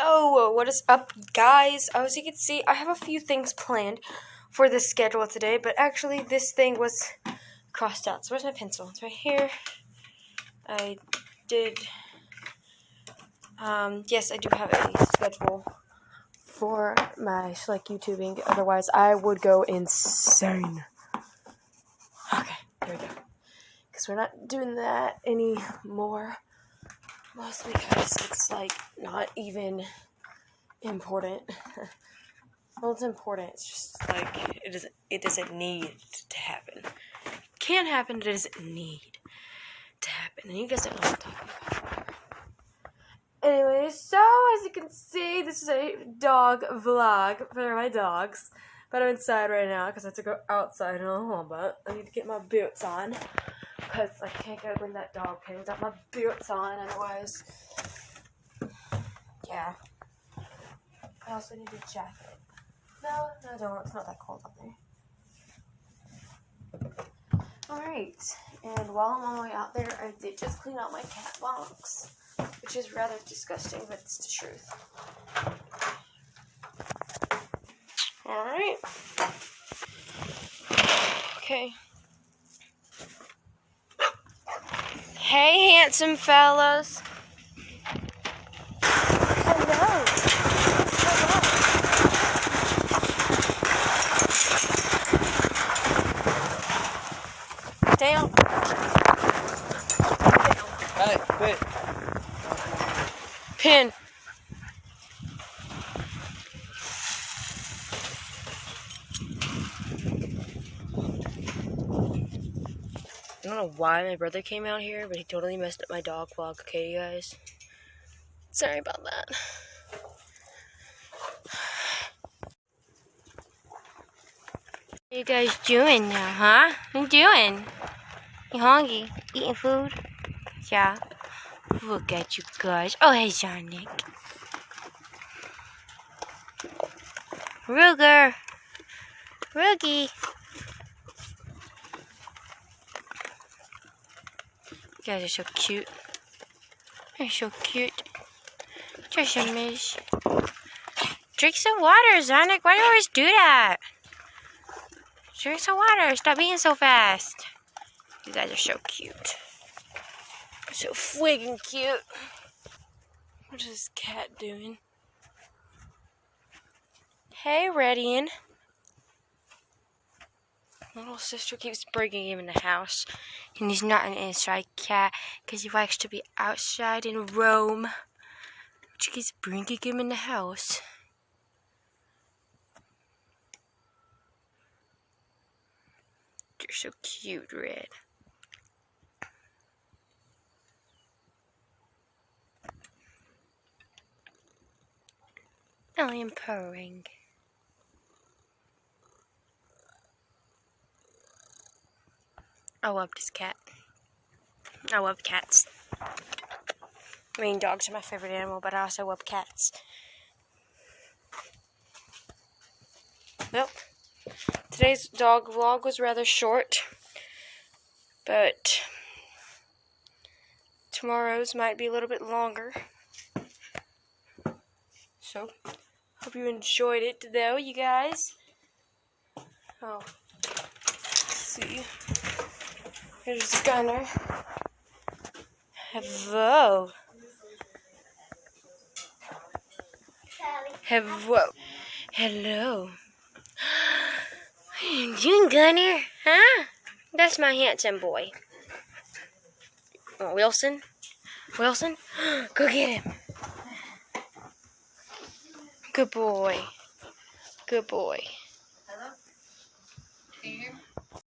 Oh, what is up, guys? As you can see, I have a few things planned for the schedule today, but actually this thing was crossed out. So where's my pencil? It's right here. I did, yes, I do have a schedule for my YouTubing. Otherwise, I would go insane. Okay, there we go. Because we're not doing that anymore. Mostly because it's, not even important. Well, it's important. It's just, it doesn't need to happen. It can happen, it doesn't need to happen. And you guys don't know what I'm talking about. Anyways, so, as you can see, this is a dog vlog for my dogs. But I'm inside right now because I have to go outside in a little bit. I need to get my boots on. Because I can't go in that dog pen without my boots on, otherwise. Yeah. I also need a jacket. No, I don't. It's not that cold out there. Alright. And while I'm on my way out there, I did just clean out my cat box. Which is rather disgusting, but it's the truth. Alright. Okay. Hey, handsome fellas. Hello. Down. Hey, quit. Pin. I don't know why my brother came out here, but he totally messed up my dog vlog, okay, you guys? Sorry about that. What you guys doing now, huh? What you doing? You hungry? Eating food? Yeah. Look at you guys. Oh, hey, Sonic. Ruger. Roogie. You guys are so cute. You're so cute. Just a miss. Drink some water, Sonic. Why do you always do that? Drink some water. Stop eating so fast. You guys are so cute. So friggin' cute. What is this cat doing? Hey, Redian. Little sister keeps bringing him in the house. And he's not an inside cat because he likes to be outside and roam. She keeps bringing him in the house. You're so cute, Red. I am purring. I love this cat. I love cats. I mean, dogs are my favorite animal, but I also love cats. Well, today's dog vlog was rather short, but tomorrow's might be a little bit longer. So, hope you enjoyed it, though, you guys. Oh, let's see. Here's Gunner. Hello. Hello. Hello. What are you doing, Gunner? Huh? That's my handsome boy. Oh, Wilson? Wilson? Go get him. Good boy. Good boy. Hello? Can you hear me?